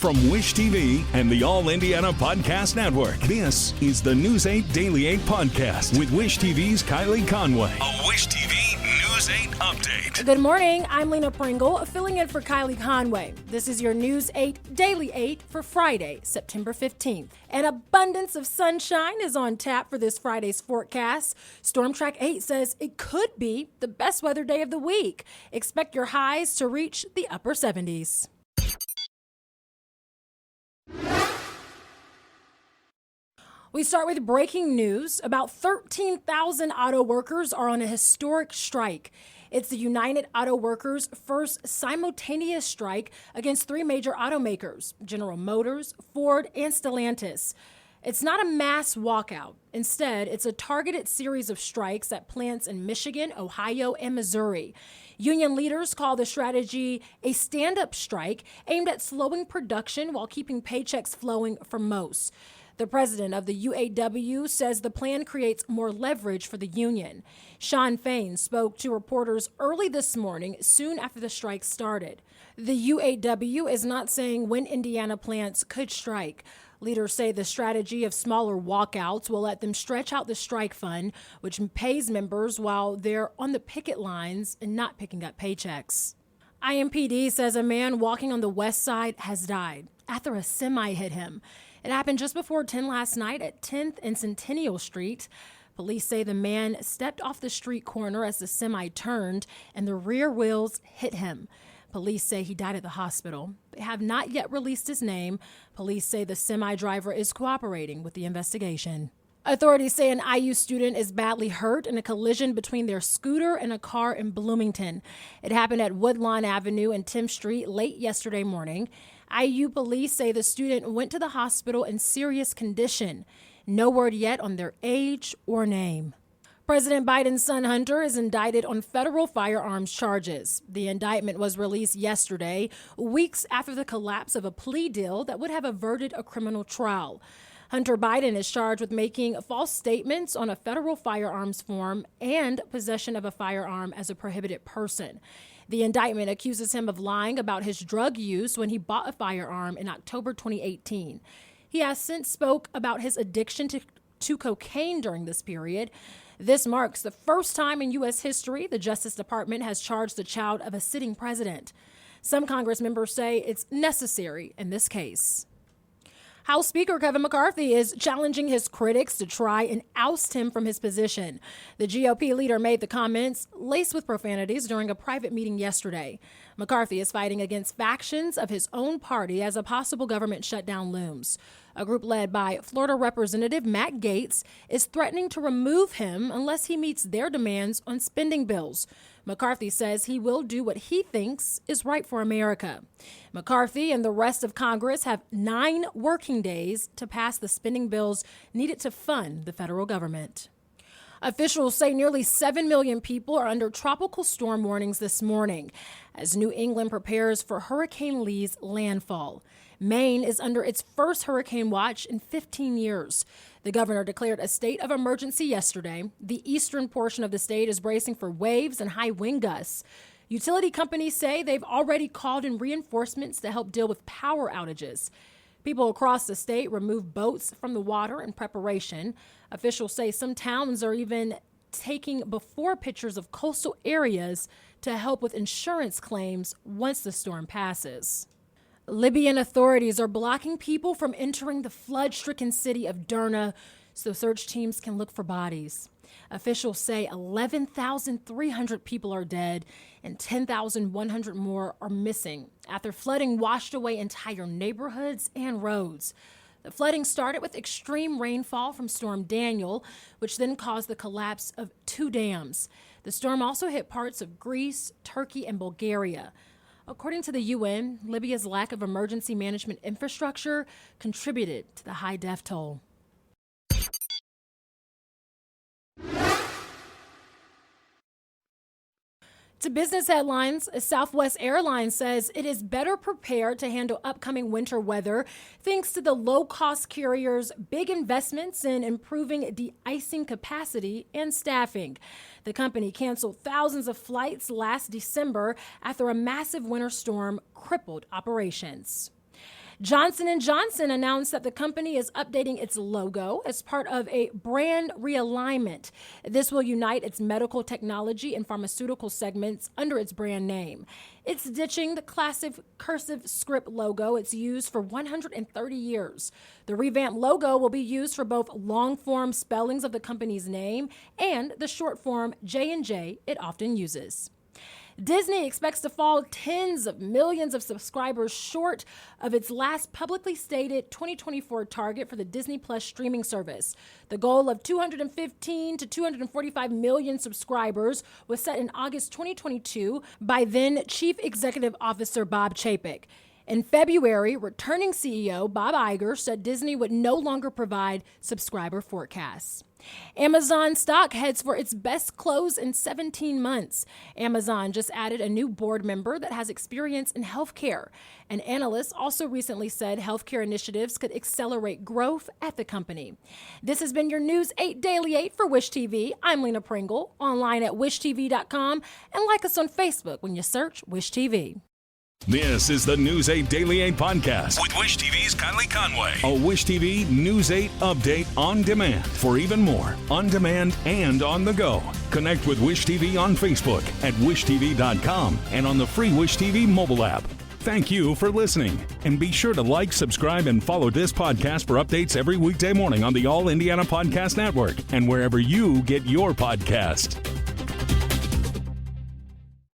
From Wish TV and the All Indiana Podcast Network, this is the News 8 Daily 8 Podcast with Wish TV's Kylie Conway. A Wish TV News 8 update. Good morning, I'm Lena Pringle, filling in for Kylie Conway. This is your News 8 Daily 8 for Friday, September 15th. An abundance of sunshine is on tap for this Friday's forecast. Storm Track 8 says it could be the best weather day of the week. Expect your highs to reach the upper 70s. We start with breaking news. About 13,000 auto workers are on a historic strike. It's the United Auto Workers' first simultaneous strike against three major automakers, General Motors, Ford, and Stellantis. It's not a mass walkout. Instead, it's a targeted series of strikes at plants in Michigan, Ohio, and Missouri. Union leaders call the strategy a stand-up strike aimed at slowing production while keeping paychecks flowing for most. The president of the UAW says the plan creates more leverage for the union. Sean Fain spoke to reporters early this morning, soon after the strike started. The UAW is not saying when Indiana plants could strike. Leaders say the strategy of smaller walkouts will let them stretch out the strike fund, which pays members while they're on the picket lines and not picking up paychecks. IMPD says a man walking on the west side has died after a semi hit him. It happened just before 10 last night at 10th and Centennial Street. Police say the man stepped off the street corner as the semi turned and the rear wheels hit him. Police say he died at the hospital. They have not yet released his name. Police say the semi driver is cooperating with the investigation. Authorities say an IU student is badly hurt in a collision between their scooter and a car in Bloomington. It happened at Woodlawn Avenue and Tim Street late yesterday morning. IU police say the student went to the hospital in serious condition. No word yet on their age or name. President Biden's son Hunter is indicted on federal firearms charges. The indictment was released yesterday, weeks after the collapse of a plea deal that would have averted a criminal trial. Hunter Biden is charged with making false statements on a federal firearms form and possession of a firearm as a prohibited person. The indictment accuses him of lying about his drug use when he bought a firearm in October 2018. He has since spoke about his addiction to cocaine during this period. This marks the first time in U.S. history the Justice Department has charged the child of a sitting president. Some Congress members say it's necessary in this case. House Speaker Kevin McCarthy is challenging his critics to try and oust him from his position. The GOP leader made the comments laced with profanities during a private meeting yesterday. McCarthy is fighting against factions of his own party as a possible government shutdown looms. A group led by Florida Representative Matt Gaetz is threatening to remove him unless he meets their demands on spending bills. McCarthy says he will do what he thinks is right for America. McCarthy and the rest of Congress have 9 working days to pass the spending bills needed to fund the federal government. Officials say nearly 7 million people are under tropical storm warnings this morning as New England prepares for Hurricane Lee's landfall. Maine is under its first hurricane watch in 15 years. The governor declared a state of emergency yesterday. The eastern portion of the state is bracing for waves and high wind gusts. Utility companies say they've already called in reinforcements to help deal with power outages. People across the state removed boats from the water in preparation. Officials say some towns are even taking before pictures of coastal areas to help with insurance claims once the storm passes. Libyan authorities are blocking people from entering the flood-stricken city of Derna so search teams can look for bodies. Officials say 11,300 people are dead and 10,100 more are missing after flooding washed away entire neighborhoods and roads. The flooding started with extreme rainfall from Storm Daniel, which then caused the collapse of 2 dams. The storm also hit parts of Greece, Turkey, and Bulgaria. According to the UN, Libya's lack of emergency management infrastructure contributed to the high death toll. To business headlines, Southwest Airlines says it is better prepared to handle upcoming winter weather thanks to the low-cost carrier's big investments in improving de-icing capacity and staffing. The company canceled thousands of flights last December after a massive winter storm crippled operations. Johnson & Johnson announced that the company is updating its logo as part of a brand realignment. This will unite its medical technology and pharmaceutical segments under its brand name. It's ditching the classic cursive script logo it's used for 130 years. The revamped logo will be used for both long-form spellings of the company's name and the short-form J&J it often uses. Disney expects to fall tens of millions of subscribers short of its last publicly stated 2024 target for the Disney Plus streaming service. The goal of 215 to 245 million subscribers was set in August 2022 by then Chief Executive Officer Bob Chapek. In February, returning CEO Bob Iger said Disney would no longer provide subscriber forecasts. Amazon stock heads for its best close in 17 months. Amazon just added a new board member that has experience in healthcare. An analyst also recently said healthcare initiatives could accelerate growth at the company. This has been your News 8 Daily 8 for Wish TV. I'm Lena Pringle, online at wishtv.com, and like us on Facebook when you search Wish TV. This is the News 8 Daily 8 podcast with Wish TV's Kylie Conway. A Wish TV News 8 update on demand. For even more, on demand and on the go. Connect with Wish TV on Facebook at wishtv.com and on the free Wish TV mobile app. Thank you for listening. And be sure to like, subscribe, and follow this podcast for updates every weekday morning on the All Indiana Podcast Network and wherever you get your podcast.